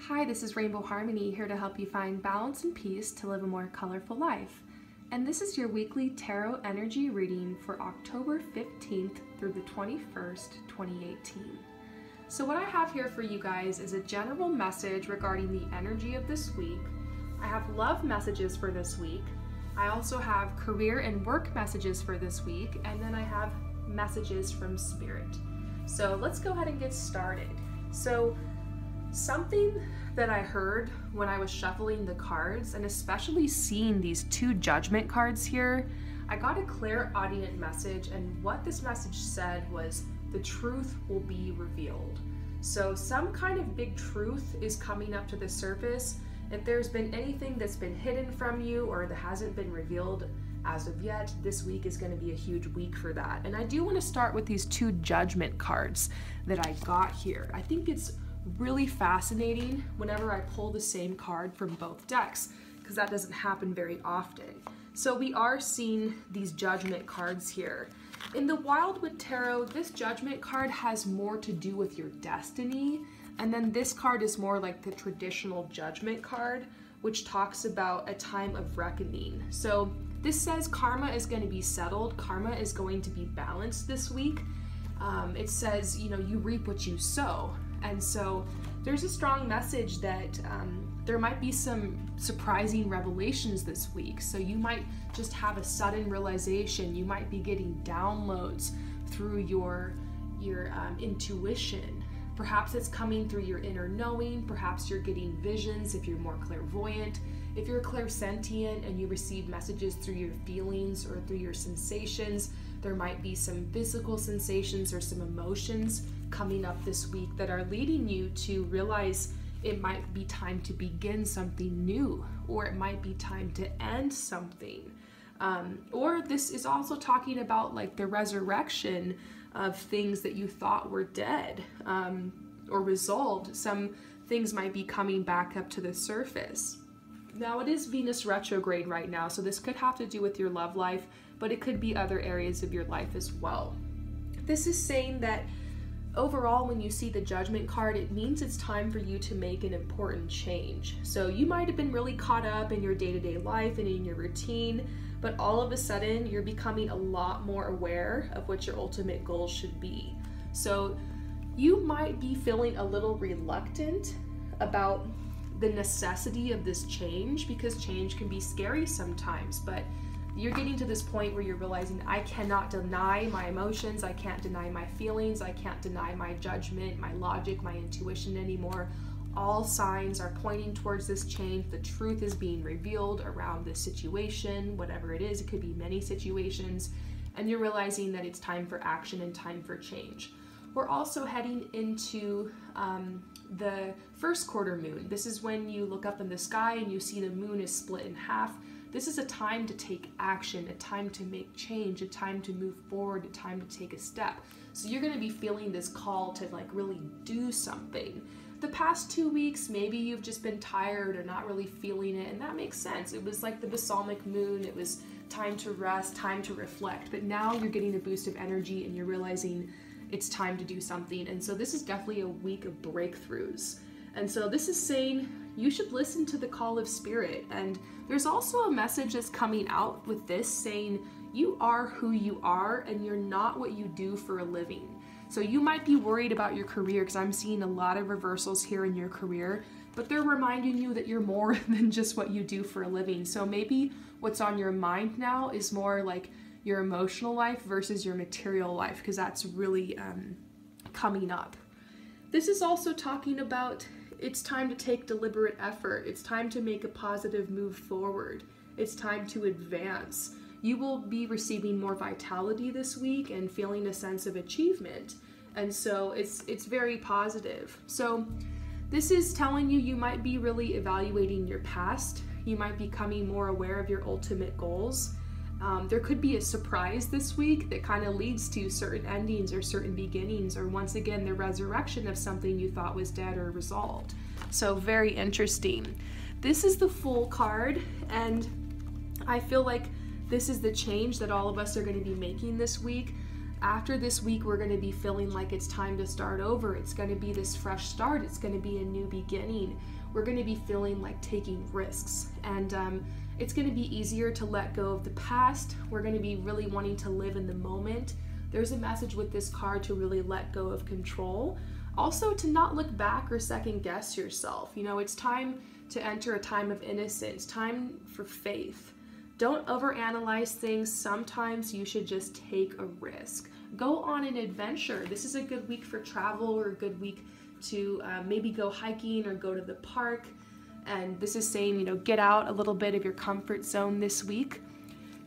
Hi, this is Rainbow Harmony, here to help you find balance and peace to live a more colorful life. And this is your weekly tarot energy reading for October 15th through the 21st, 2018. So what I have here for you guys is a general message regarding the energy of this week. I have love messages for this week. I also have career and work messages for this week, and then I have messages from Spirit. So let's go ahead and get started. So something that I heard when I was shuffling the cards, and especially seeing these two judgment cards here, I got a clairaudient message, and what this message said was the truth will be revealed. So some kind of big truth is coming up to the surface. If there's been anything that's been hidden from you or that hasn't been revealed as of yet, this week is going to be a huge week for that. And I do want to start with these two judgment cards that I got here. I think it's really fascinating whenever I pull the same card from both decks, because that doesn't happen very often. So we are seeing these judgment cards here. In the Wildwood Tarot, this judgment card has more to do with your destiny, and then this card is more like the traditional judgment card, which talks about a time of reckoning. So this says karma is going to be settled, karma is going to be balanced this week. It says, you reap what you sow. And so there's a strong message that there might be some surprising revelations this week. So you might just have a sudden realization. You might be getting downloads through your intuition. Perhaps it's coming through your inner knowing. Perhaps you're getting visions if you're more clairvoyant. If you're clairsentient and you receive messages through your feelings or through your sensations, there might be some physical sensations or some emotions coming up this week that are leading you to realize it might be time to begin something new, or it might be time to end something. Or this is also talking about like the resurrection of things that you thought were dead or resolved. Some things might be coming back up to the surface. Now it is Venus retrograde right now, so this could have to do with your love life, but it could be other areas of your life as well. This is saying that overall, when you see the judgment card, it means it's time for you to make an important change. So you might have been really caught up in your day-to-day life and in your routine, but all of a sudden you're becoming a lot more aware of what your ultimate goals should be. So you might be feeling a little reluctant about the necessity of this change, because change can be scary sometimes, but you're getting to this point where you're realizing, I cannot deny my emotions, I can't deny my feelings, I can't deny my judgment, my logic, my intuition anymore. All signs are pointing towards this change. The truth is being revealed around this situation, whatever it is. It could be many situations, and you're realizing that it's time for action and time for change. We're also heading into the first quarter moon. This is when you look up in the sky and you see the moon is split in half. This is a time to take action, a time to make change, a time to move forward, a time to take a step. So you're going to be feeling this call to like really do something. The past 2 weeks, maybe you've just been tired or not really feeling it, and that makes sense. It was like the balsamic moon. It was time to rest, time to reflect, but now you're getting a boost of energy and you're realizing it's time to do something. And so this is definitely a week of breakthroughs. And so this is saying you should listen to the call of Spirit. And there's also a message that's coming out with this saying you are who you are and you're not what you do for a living. So you might be worried about your career, because I'm seeing a lot of reversals here in your career, but they're reminding you that you're more than just what you do for a living. So maybe what's on your mind now is more like your emotional life versus your material life, because that's really coming up. This is also talking about it's time to take deliberate effort. It's time to make a positive move forward. It's time to advance. You will be receiving more vitality this week and feeling a sense of achievement. And so it's very positive. So this is telling you you might be really evaluating your past. You might be becoming more aware of your ultimate goals. There could be a surprise this week that kind of leads to certain endings or certain beginnings, or once again, the resurrection of something you thought was dead or resolved. So very interesting. This is the Fool card, and I feel like this is the change that all of us are going to be making this week. After this week, we're going to be feeling like it's time to start over. It's going to be this fresh start. It's going to be a new beginning. We're going to be feeling like taking risks. And it's going to be easier to let go of the past. We're going to be really wanting to live in the moment. There's a message with this card to really let go of control. Also, to not look back or second guess yourself. You know, it's time to enter a time of innocence, time for faith. Don't overanalyze things. Sometimes you should just take a risk. Go on an adventure. This is a good week for travel, or a good week to maybe go hiking or go to the park. And this is saying, you know, get out a little bit of your comfort zone this week.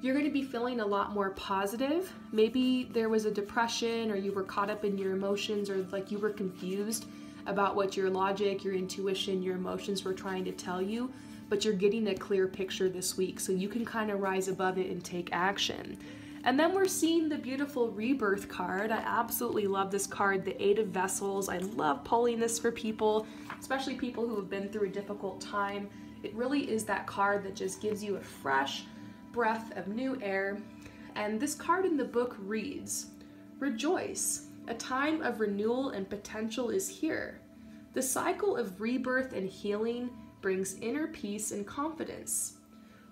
You're going to be feeling a lot more positive. Maybe there was a depression, or you were caught up in your emotions, or like you were confused about what your logic, your intuition, your emotions were trying to tell you. But you're getting a clear picture this week, so you can kind of rise above it and take action. And then we're seeing the beautiful Rebirth card. I absolutely love this card, the Eight of Vessels. I love pulling this for people, especially people who have been through a difficult time. It really is that card that just gives you a fresh breath of new air. And this card in the book reads, "Rejoice, a time of renewal and potential is here. The cycle of rebirth and healing brings inner peace and confidence.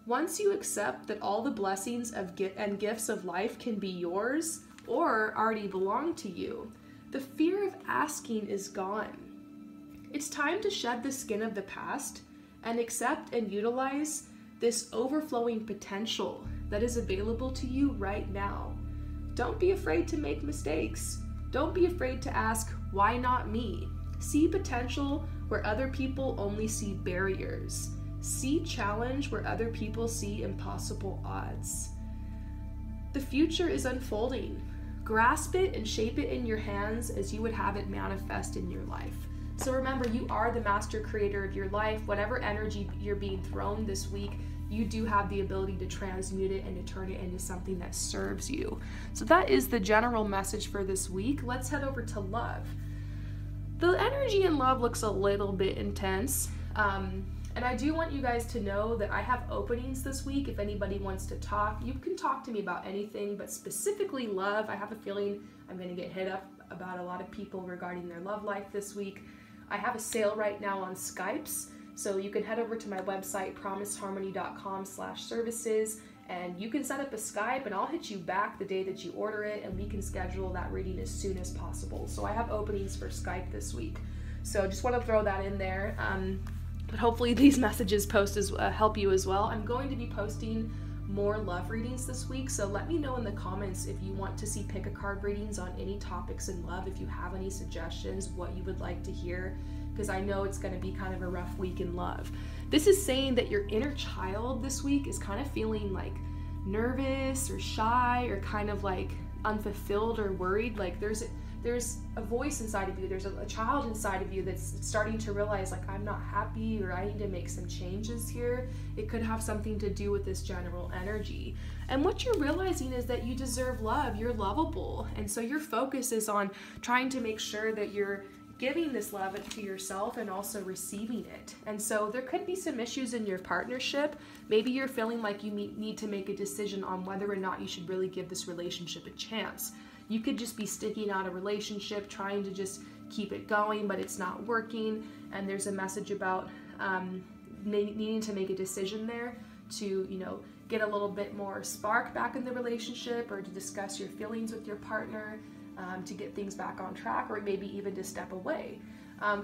Once you accept that all the blessings and gifts of life can be yours or already belong to you, the fear of asking is gone. It's time to shed the skin of the past and accept and utilize this overflowing potential that is available to you right now. Don't be afraid to make mistakes. Don't be afraid to ask, why not me? See potential where other people only see barriers. See challenge where other people see impossible odds. The future is unfolding. Grasp it and shape it in your hands as you would have it manifest in your life." So remember, you are the master creator of your life. Whatever energy you're being thrown this week, you do have the ability to transmute it and to turn it into something that serves you. So that is the general message for this week. Let's head over to love. The energy in love looks a little bit intense. And I do want you guys to know that I have openings this week. If anybody wants to talk, you can talk to me about anything, but specifically love. I have a feeling I'm going to get hit up about a lot of people regarding their love life this week. I have a sale right now on Skypes, so you can head over to my website, promiseharmony.com/services, and you can set up a Skype, and I'll hit you back the day that you order it, and we can schedule that reading as soon as possible. So I have openings for Skype this week. So just want to throw that in there. But hopefully these messages help you as well. I'm going to be posting more love readings this week, so let me know in the comments if you want to see pick a card readings on any topics in love, if you have any suggestions, what you would like to hear, because I know it's going to be kind of a rough week in love. This is saying that your inner child this week is kind of feeling like nervous or shy or kind of like unfulfilled or worried. Like there's a voice inside of you, there's a child inside of you that's starting to realize, like, I'm not happy, or I need to make some changes here. It could have something to do with this general energy. And what you're realizing is that you deserve love, you're lovable. And so your focus is on trying to make sure that you're giving this love to yourself and also receiving it. And so there could be some issues in your partnership. Maybe you're feeling like you need to make a decision on whether or not you should really give this relationship a chance. You could just be sticking out a relationship, trying to just keep it going, but it's not working. And there's a message about needing to make a decision there to, get a little bit more spark back in the relationship, or to discuss your feelings with your partner, to get things back on track, or maybe even to step away.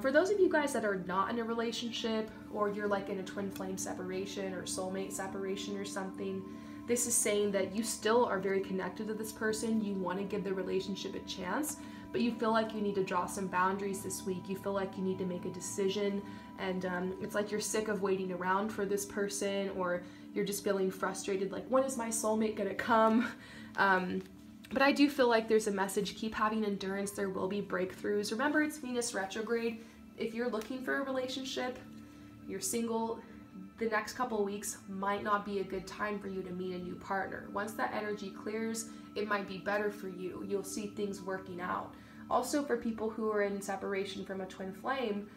For those of you guys that are not in a relationship, or you're like in a twin flame separation or soulmate separation or something, this is saying that you still are very connected to this person. You want to give the relationship a chance, but you feel like you need to draw some boundaries this week. You feel like you need to make a decision, and it's like you're sick of waiting around for this person, or you're just feeling frustrated, like, when is my soulmate gonna come? But I do feel like there's a message, keep having endurance, there will be breakthroughs. Remember, it's Venus retrograde. If you're looking for a relationship, you're single, the next couple of weeks might not be a good time for you to meet a new partner. Once that energy clears, it might be better for you. You'll see things working out. Also, for people who are in separation from a twin flame,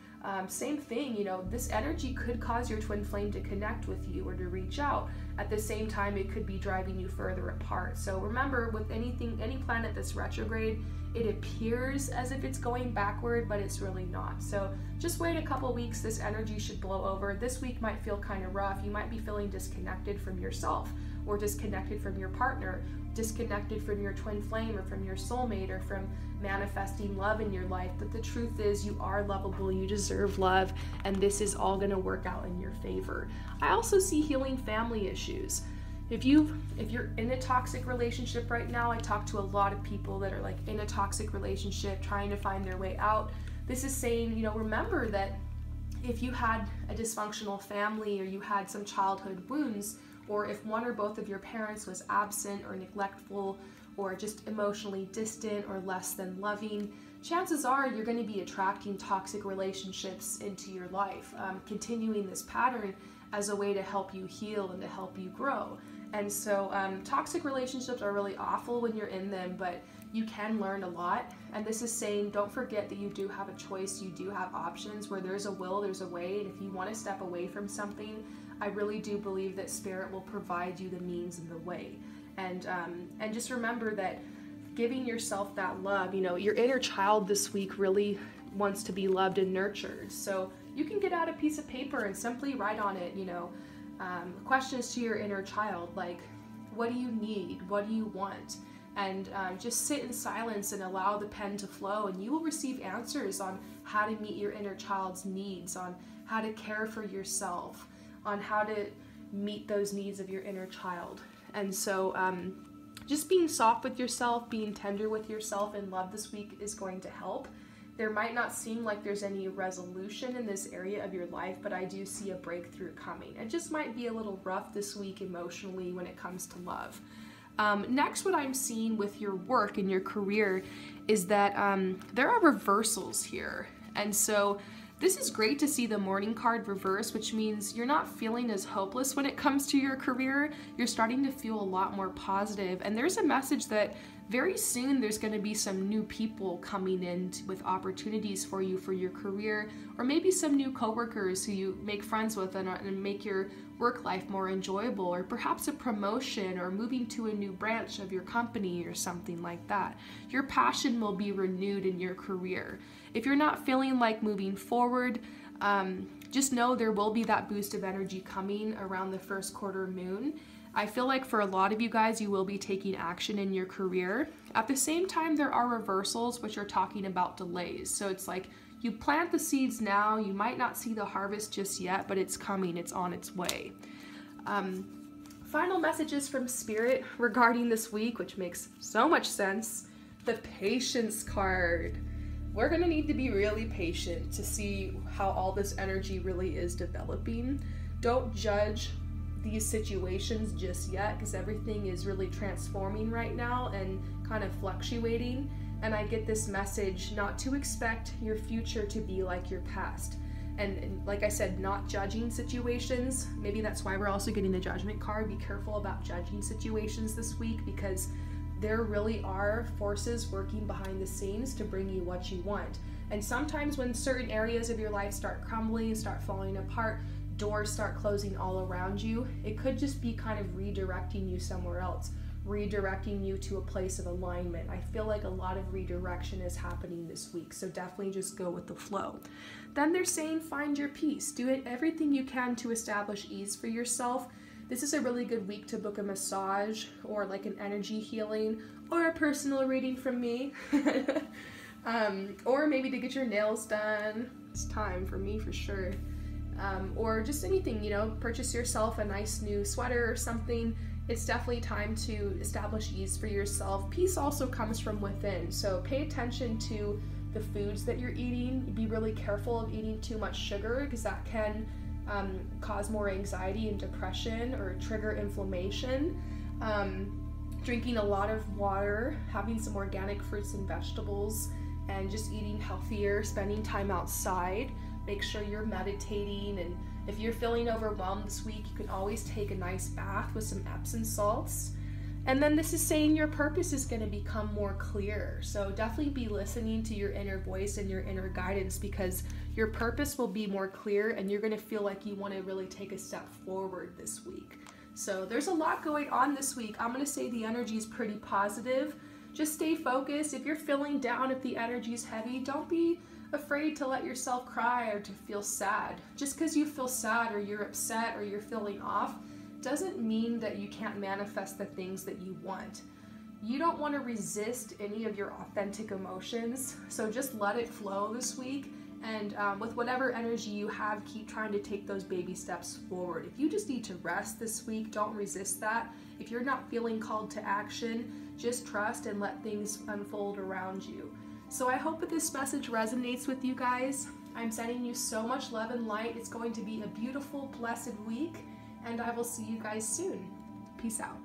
Same thing, you know, this energy could cause your twin flame to connect with you or to reach out. At the same time, it could be driving you further apart. So remember, with anything, any planet that's retrograde, it appears as if it's going backward, but it's really not. So just wait a couple weeks, this energy should blow over. This week might feel kind of rough. You might be feeling disconnected from yourself, or disconnected from your partner, disconnected from your twin flame, or from your soulmate, or from manifesting love in your life. But the truth is, you are lovable, you deserve love, and this is all going to work out in your favor. I also see healing family issues. If you're in a toxic relationship right now, I talk to a lot of people that are like in a toxic relationship trying to find their way out. This is saying, you know, remember that if you had a dysfunctional family, or you had some childhood wounds, or if one or both of your parents was absent or neglectful, or just emotionally distant or less than loving, chances are you're going to be attracting toxic relationships into your life, continuing this pattern as a way to help you heal and to help you grow. And so toxic relationships are really awful when you're in them, but you can learn a lot. And this is saying, don't forget that you do have a choice, you do have options. Where there's a will, there's a way. And if you want to step away from something, I really do believe that Spirit will provide you the means and the way. And just remember that giving yourself that love, you know, your inner child this week really wants to be loved and nurtured. So you can get out a piece of paper and simply write on it, you know, questions to your inner child, like, what do you need? What do you want? And just sit in silence and allow the pen to flow, and you will receive answers on how to meet your inner child's needs, on how to care for yourself, on how to meet those needs of your inner child. And so just being soft with yourself, being tender with yourself in love this week is going to help. There might not seem like there's any resolution in this area of your life, but I do see a breakthrough coming. It just might be a little rough this week emotionally when it comes to love. Next, what I'm seeing with your work and your career is that there are reversals here. And so this is great to see the Morning card reverse, which means you're not feeling as hopeless when it comes to your career. You're starting to feel a lot more positive. And there's a message that very soon there's going to be some new people coming in with opportunities for you for your career, or maybe some new coworkers who you make friends with and make your work life more enjoyable, or perhaps a promotion or moving to a new branch of your company or something like that. Your passion will be renewed in your career. If you're not feeling like moving forward, just know there will be that boost of energy coming around the first quarter moon. I feel like for a lot of you guys, you will be taking action in your career. At the same time, there are reversals, which are talking about delays. So it's like you plant the seeds now, you might not see the harvest just yet, but it's coming, it's on its way. Final messages from Spirit regarding this week, which makes so much sense. The Patience card. We're gonna need to be really patient to see how all this energy really is developing. Don't judge these situations just yet, because everything is really transforming right now and kind of fluctuating. And I get this message not to expect your future to be like your past. And like I said, not judging situations. Maybe that's why we're also getting the Judgment card. Be careful about judging situations this week, because there really are forces working behind the scenes to bring you what you want. And sometimes when certain areas of your life start crumbling, start falling apart, doors start closing all around you, it could just be kind of redirecting you somewhere else, redirecting you to a place of alignment. I feel like a lot of redirection is happening this week, so definitely just go with the flow. Then they're saying find your peace. Do everything you can to establish ease for yourself. This is a really good week to book a massage, or like an energy healing, or a personal reading from me. Or maybe to get your nails done. It's time for me for sure. Or just anything, you know, purchase yourself a nice new sweater or something. It's definitely time to establish ease for yourself. Peace also comes from within, so pay attention to the foods that you're eating. Be really careful of eating too much sugar, because that can cause more anxiety and depression, or trigger inflammation. Drinking a lot of water, having some organic fruits and vegetables, and just eating healthier, spending time outside. Make sure you're meditating, and if you're feeling overwhelmed this week, you can always take a nice bath with some Epsom salts. And then this is saying your purpose is going to become more clear. So definitely be listening to your inner voice and your inner guidance, because your purpose will be more clear and you're going to feel like you want to really take a step forward this week. So there's a lot going on this week. I'm going to say the energy is pretty positive. Just stay focused. If you're feeling down, if the energy is heavy, don't be afraid to let yourself cry or to feel sad. Just because you feel sad or you're upset or you're feeling off doesn't mean that you can't manifest the things that you want. You don't want to resist any of your authentic emotions, so just let it flow this week. And with whatever energy you have, keep trying to take those baby steps forward. If you just need to rest this week, don't resist that. If you're not feeling called to action, just trust and let things unfold around you. So I hope that this message resonates with you guys. I'm sending you so much love and light. It's going to be a beautiful, blessed week, and I will see you guys soon. Peace out.